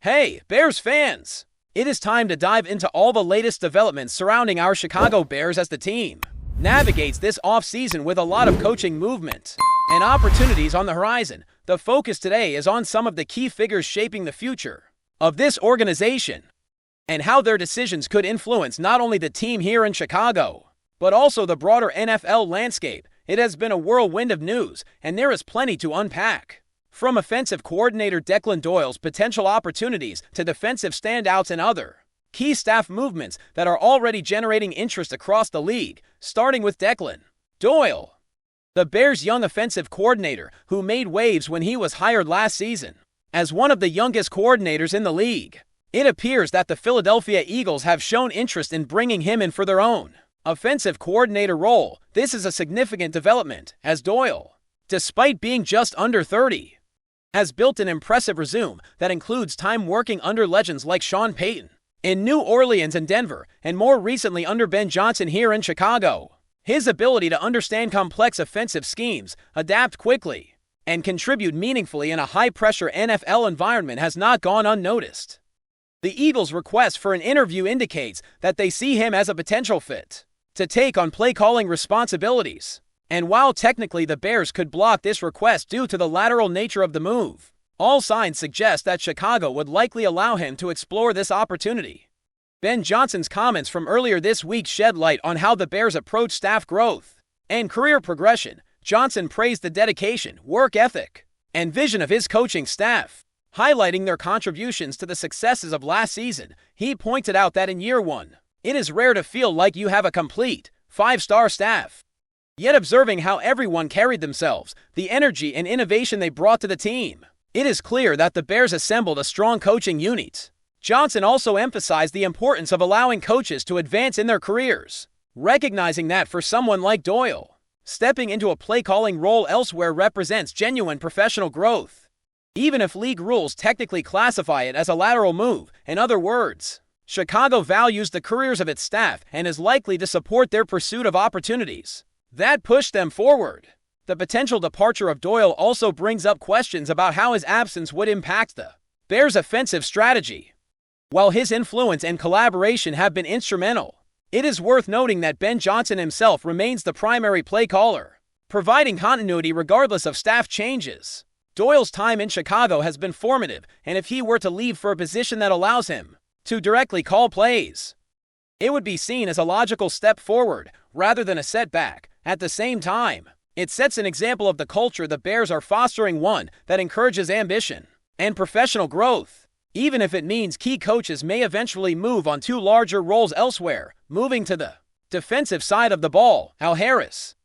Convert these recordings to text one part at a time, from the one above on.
Hey, Bears fans! It is time to dive into all the latest developments surrounding our Chicago Bears as the team navigates this offseason with a lot of coaching movement and opportunities on the horizon. The focus today is on some of the key figures shaping the future of this organization and how their decisions could influence not only the team here in Chicago, but also the broader NFL landscape. It has been a whirlwind of news, and there is plenty to unpack. From offensive coordinator Declan Doyle's potential opportunities to defensive standouts and other key staff movements that are already generating interest across the league, starting with Declan Doyle, the Bears' young offensive coordinator who made waves when he was hired last season as one of the youngest coordinators in the league. It appears that the Philadelphia Eagles have shown interest in bringing him in for their own offensive coordinator role. This is a significant development, as Doyle, despite being just under 30, has built an impressive resume that includes time working under legends like Sean Payton in New Orleans and Denver, and more recently under Ben Johnson here in Chicago. His ability to understand complex offensive schemes, adapt quickly, and contribute meaningfully in a high-pressure NFL environment has not gone unnoticed. The Eagles' request for an interview indicates that they see him as a potential fit to take on play-calling responsibilities. And while technically the Bears could block this request due to the lateral nature of the move, all signs suggest that Chicago would likely allow him to explore this opportunity. Ben Johnson's comments from earlier this week shed light on how the Bears approach staff growth and career progression. Johnson praised the dedication, work ethic, and vision of his coaching staff, highlighting their contributions to the successes of last season. He pointed out that in year one, it is rare to feel like you have a complete, five-star staff. Yet observing how everyone carried themselves, the energy and innovation they brought to the team, it is clear that the Bears assembled a strong coaching unit. Johnson also emphasized the importance of allowing coaches to advance in their careers, recognizing that for someone like Doyle, stepping into a play-calling role elsewhere represents genuine professional growth, even if league rules technically classify it as a lateral move. In other words, Chicago values the careers of its staff and is likely to support their pursuit of opportunities that push them forward. The potential departure of Doyle also brings up questions about how his absence would impact the Bears' offensive strategy. While his influence and collaboration have been instrumental, it is worth noting that Ben Johnson himself remains the primary play caller, providing continuity regardless of staff changes. Doyle's time in Chicago has been formative, and if he were to leave for a position that allows him to directly call plays, it would be seen as a logical step forward rather than a setback. At the same time, it sets an example of the culture the Bears are fostering, one that encourages ambition and professional growth, even if it means key coaches may eventually move on to larger roles elsewhere. Moving to the defensive side of the ball, Al Harris,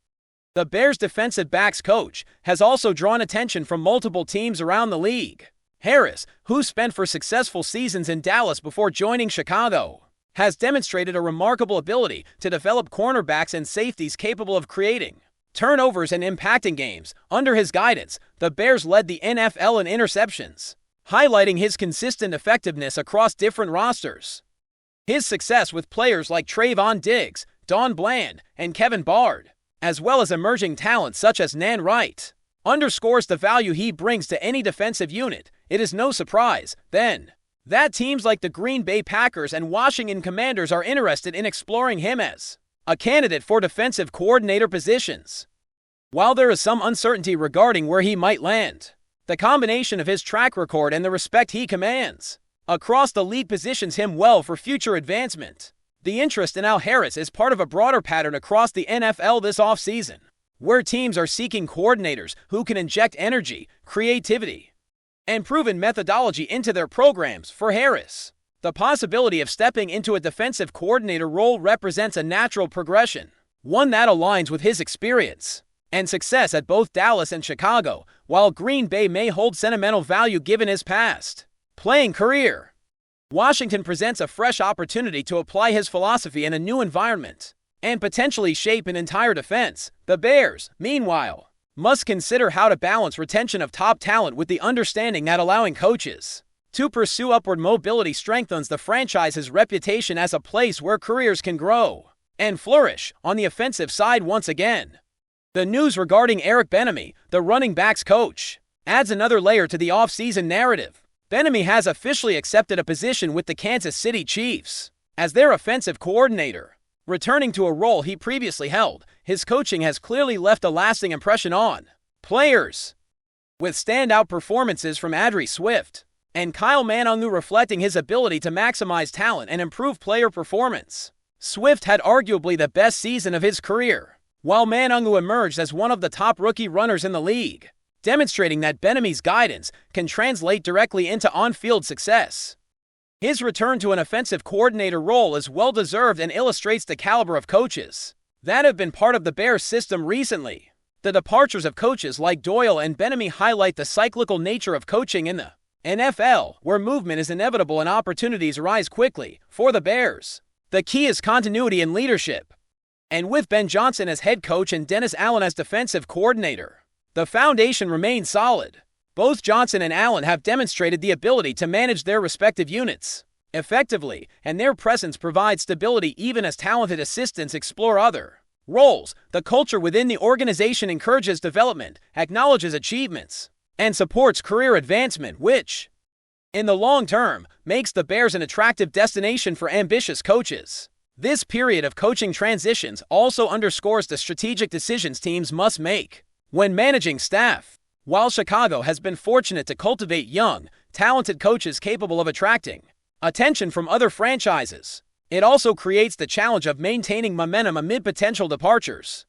the Bears' defensive backs coach, has also drawn attention from multiple teams around the league. Harris, who spent 4 successful seasons in Dallas before joining Chicago, has demonstrated a remarkable ability to develop cornerbacks and safeties capable of creating turnovers and impacting games. Under his guidance, the Bears led the NFL in interceptions, highlighting his consistent effectiveness across different rosters. His success with players like Trayvon Diggs, Don Bland, and Kevin Bard, as well as emerging talent such as Nan Wright, underscores the value he brings to any defensive unit. It is no surprise, then, that teams like the Green Bay Packers and Washington Commanders are interested in exploring him as a candidate for defensive coordinator positions. While there is some uncertainty regarding where he might land, the combination of his track record and the respect he commands across the league positions him well for future advancement. The interest in Al Harris is part of a broader pattern across the NFL this offseason, where teams are seeking coordinators who can inject energy, creativity, and proven methodology into their programs. For Harris, the possibility of stepping into a defensive coordinator role represents a natural progression, one that aligns with his experience and success at both Dallas and Chicago. While Green Bay may hold sentimental value given his past playing career, Washington presents a fresh opportunity to apply his philosophy in a new environment and potentially shape an entire defense. The Bears, meanwhile, must consider how to balance retention of top talent with the understanding that allowing coaches to pursue upward mobility strengthens the franchise's reputation as a place where careers can grow and flourish. On the offensive side, once again, the news regarding Eric Bieniemy, the running backs coach, adds another layer to the offseason narrative. Bieniemy has officially accepted a position with the Kansas City Chiefs as their offensive coordinator. Returning to a role he previously held, his coaching has clearly left a lasting impression on players, with standout performances from Adree Swift and Kyle Manungu reflecting his ability to maximize talent and improve player performance. Swift had arguably the best season of his career, while Manungu emerged as one of the top rookie runners in the league, demonstrating that Bieniemy's guidance can translate directly into on-field success. His return to an offensive coordinator role is well-deserved and illustrates the caliber of coaches that have been part of the Bears system recently. The departures of coaches like Doyle and Bieniemy highlight the cyclical nature of coaching in the NFL, where movement is inevitable and opportunities arise quickly. For the Bears, the key is continuity in leadership. And with Ben Johnson as head coach and Dennis Allen as defensive coordinator, the foundation remains solid. Both Johnson and Allen have demonstrated the ability to manage their respective units effectively, and their presence provides stability even as talented assistants explore other roles. The culture within the organization encourages development, acknowledges achievements, and supports career advancement, which, in the long term, makes the Bears an attractive destination for ambitious coaches. This period of coaching transitions also underscores the strategic decisions teams must make when managing staff. While Chicago has been fortunate to cultivate young, talented coaches capable of attracting attention from other franchises, it also creates the challenge of maintaining momentum amid potential departures.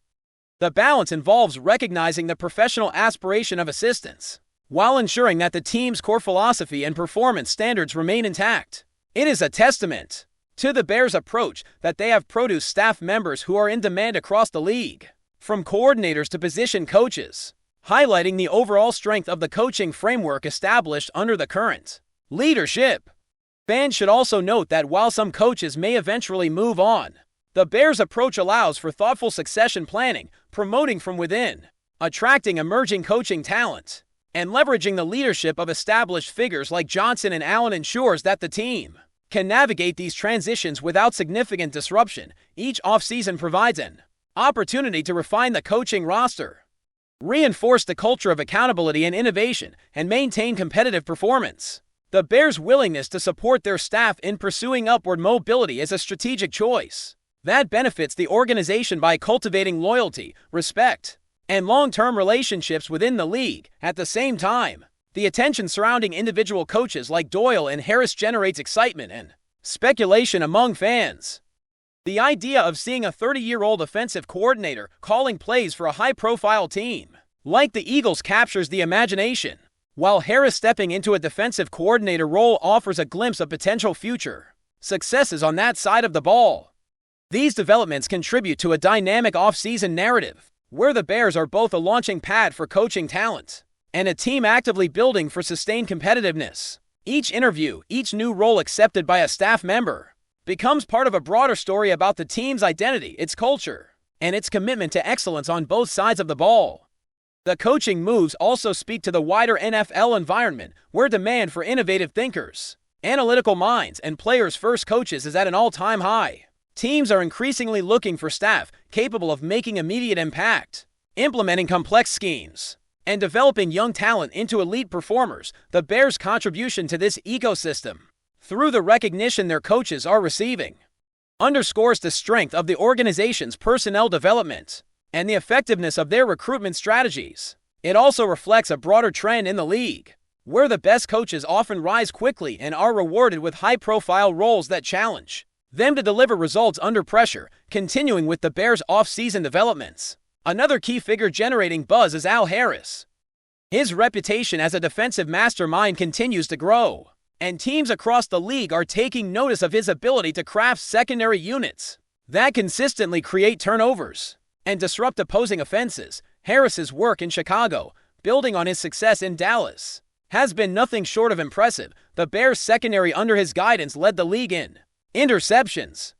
The balance involves recognizing the professional aspiration of assistants, while ensuring that the team's core philosophy and performance standards remain intact. It is a testament to the Bears' approach that they have produced staff members who are in demand across the league, from coordinators to position coaches, highlighting the overall strength of the coaching framework established under the current leadership. Fans should also note that while some coaches may eventually move on, the Bears' approach allows for thoughtful succession planning, promoting from within, attracting emerging coaching talent, and leveraging the leadership of established figures like Johnson and Allen ensures that the team can navigate these transitions without significant disruption. Each offseason provides an opportunity to refine the coaching roster, reinforce the culture of accountability and innovation, and maintain competitive performance. The Bears' willingness to support their staff in pursuing upward mobility is a strategic choice that benefits the organization by cultivating loyalty, respect, and long-term relationships within the league. At the same time, the attention surrounding individual coaches like Doyle and Harris generates excitement and speculation among fans. The idea of seeing a 30-year-old offensive coordinator calling plays for a high-profile team like the Eagles captures the imagination, while Harris stepping into a defensive coordinator role offers a glimpse of potential future successes on that side of the ball. These developments contribute to a dynamic offseason narrative, where the Bears are both a launching pad for coaching talent and a team actively building for sustained competitiveness. Each interview, each new role accepted by a staff member, becomes part of a broader story about the team's identity, its culture, and its commitment to excellence on both sides of the ball. The coaching moves also speak to the wider NFL environment, where demand for innovative thinkers, analytical minds, and players-first coaches is at an all-time high. Teams are increasingly looking for staff capable of making immediate impact, implementing complex schemes, and developing young talent into elite performers. The Bears' contribution to this ecosystem, through the recognition their coaches are receiving, underscores the strength of the organization's personnel development and the effectiveness of their recruitment strategies. It also reflects a broader trend in the league, where the best coaches often rise quickly and are rewarded with high-profile roles that challenge them to deliver results under pressure. Continuing with the Bears' off-season developments, another key figure generating buzz is Al Harris. His reputation as a defensive mastermind continues to grow, and teams across the league are taking notice of his ability to craft secondary units that consistently create turnovers and disrupt opposing offenses. Harris's work in Chicago, building on his success in Dallas, has been nothing short of impressive. The Bears' secondary under his guidance led the league in interceptions,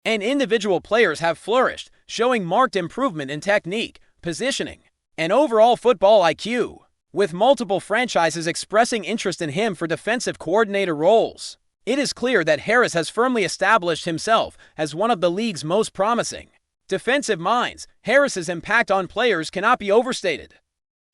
and individual players have flourished, showing marked improvement in technique, positioning, and overall football IQ, with multiple franchises expressing interest in him for defensive coordinator roles. It is clear that Harris has firmly established himself as one of the league's most promising defensive minds. Harris's impact on players cannot be overstated.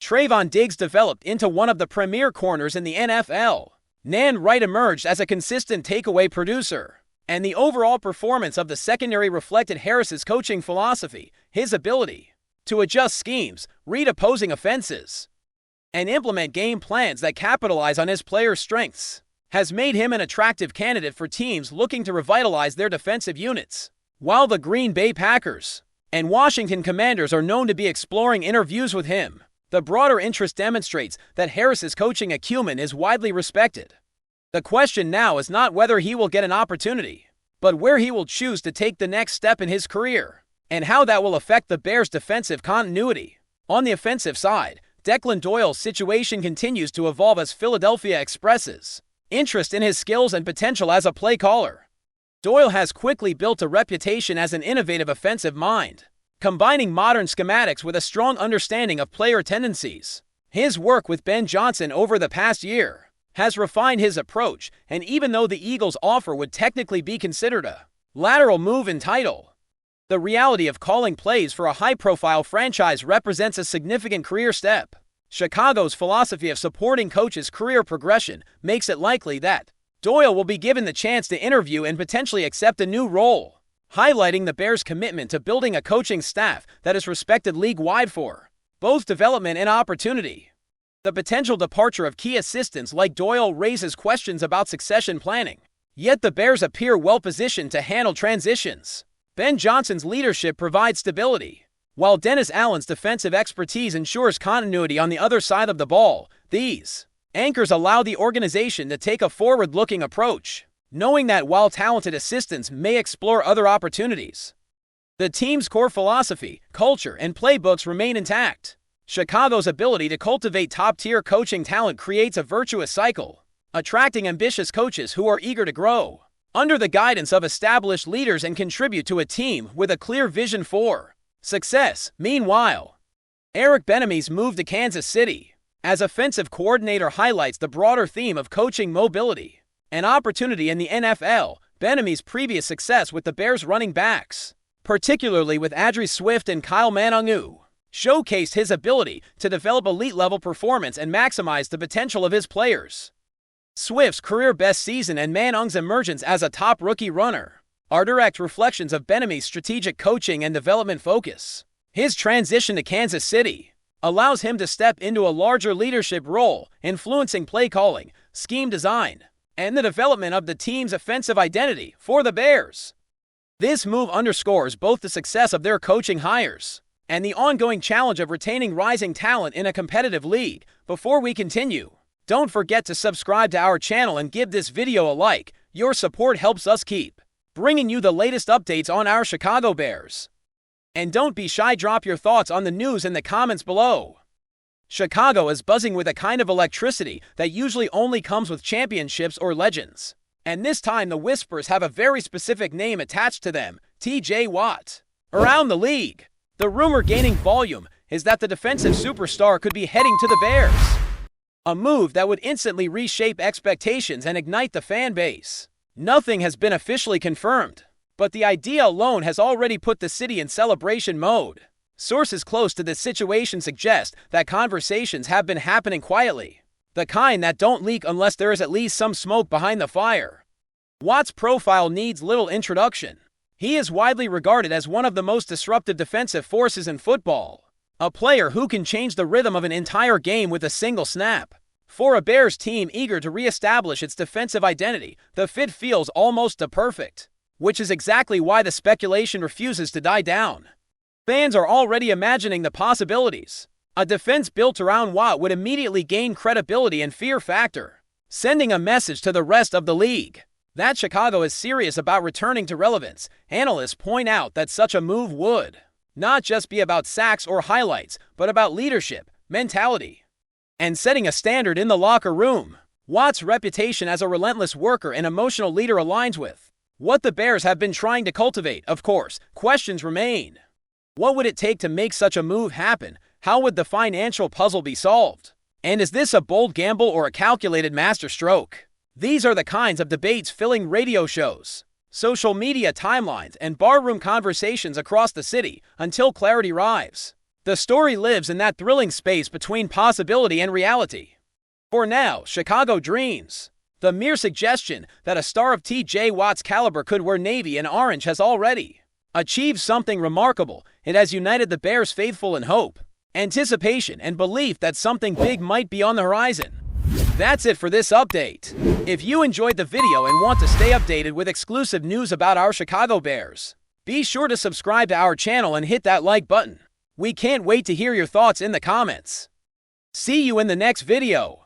Trayvon Diggs developed into one of the premier corners in the NFL, Nan Wright emerged as a consistent takeaway producer, and the overall performance of the secondary reflected Harris's coaching philosophy, his ability to adjust schemes, read opposing offenses, and implement game plans that capitalize on his players' strengths has made him an attractive candidate for teams looking to revitalize their defensive units. While the Green Bay Packers and Washington Commanders are known to be exploring interviews with him, the broader interest demonstrates that Harris's coaching acumen is widely respected. The question now is not whether he will get an opportunity, but where he will choose to take the next step in his career, and how that will affect the Bears' defensive continuity. On the offensive side, Declan Doyle's situation continues to evolve as Philadelphia expresses interest in his skills and potential as a play caller. Doyle has quickly built a reputation as an innovative offensive mind, combining modern schematics with a strong understanding of player tendencies. His work with Ben Johnson over the past year has refined his approach, and even though the Eagles' offer would technically be considered a lateral move in title, the reality of calling plays for a high-profile franchise represents a significant career step. Chicago's philosophy of supporting coaches' career progression makes it likely that Doyle will be given the chance to interview and potentially accept a new role, highlighting the Bears' commitment to building a coaching staff that is respected league-wide for both development and opportunity. The potential departure of key assistants like Doyle raises questions about succession planning, yet the Bears appear well-positioned to handle transitions. Ben Johnson's leadership provides stability, while Dennis Allen's defensive expertise ensures continuity on the other side of the ball. These anchors allow the organization to take a forward-looking approach, knowing that while talented assistants may explore other opportunities, the team's core philosophy, culture, and playbooks remain intact. Chicago's ability to cultivate top-tier coaching talent creates a virtuous cycle, attracting ambitious coaches who are eager to grow under the guidance of established leaders and contribute to a team with a clear vision for success. Meanwhile, Eric Bieniemy's move to Kansas City as offensive coordinator highlights the broader theme of coaching mobility and opportunity in the NFL. Bieniemy's previous success with the Bears running backs, particularly with Adree Swift and Kyle Manungu, showcased his ability to develop elite-level performance and maximize the potential of his players. Swift's career-best season and Manung's emergence as a top rookie runner are direct reflections of Bieniemy's strategic coaching and development focus. His transition to Kansas City allows him to step into a larger leadership role, influencing play calling, scheme design, and the development of the team's offensive identity for the Bears. This move underscores both the success of their coaching hires and the ongoing challenge of retaining rising talent in a competitive league. Before we continue, don't forget to subscribe to our channel and give this video a like. Your support helps us keep bringing you the latest updates on our Chicago Bears. And don't be shy, drop your thoughts on the news in the comments below. Chicago is buzzing with a kind of electricity that usually only comes with championships or legends. And this time the whispers have a very specific name attached to them: TJ Watt. Around the league, the rumor gaining volume is that the defensive superstar could be heading to the Bears, a move that would instantly reshape expectations and ignite the fan base. Nothing has been officially confirmed, but the idea alone has already put the city in celebration mode. Sources close to this situation suggest that conversations have been happening quietly, the kind that don't leak unless there is at least some smoke behind the fire. Watt's profile needs little introduction. He is widely regarded as one of the most disruptive defensive forces in football, a player who can change the rhythm of an entire game with a single snap. For a Bears team eager to re-establish its defensive identity, the fit feels almost perfect, which is exactly why the speculation refuses to die down. Fans are already imagining the possibilities. A defense built around Watt would immediately gain credibility and fear factor, sending a message to the rest of the league that Chicago is serious about returning to relevance. Analysts point out that such a move would not just be about sacks or highlights, but about leadership, mentality, and setting a standard in the locker room. Watt's reputation as a relentless worker and emotional leader aligns with what the Bears have been trying to cultivate. Of course, questions remain. What would it take to make such a move happen? How would the financial puzzle be solved? And is this a bold gamble or a calculated masterstroke? These are the kinds of debates filling radio shows, social media timelines, and barroom conversations across the city until clarity arrives. The story lives in that thrilling space between possibility and reality. For now, Chicago dreams. The mere suggestion that a star of T.J. Watt's caliber could wear navy and orange has already achieved something remarkable. It has united the Bears faithful in hope, anticipation, and belief that something big might be on the horizon. That's it for this update. If you enjoyed the video and want to stay updated with exclusive news about our Chicago Bears, be sure to subscribe to our channel and hit that like button. We can't wait to hear your thoughts in the comments. See you in the next video.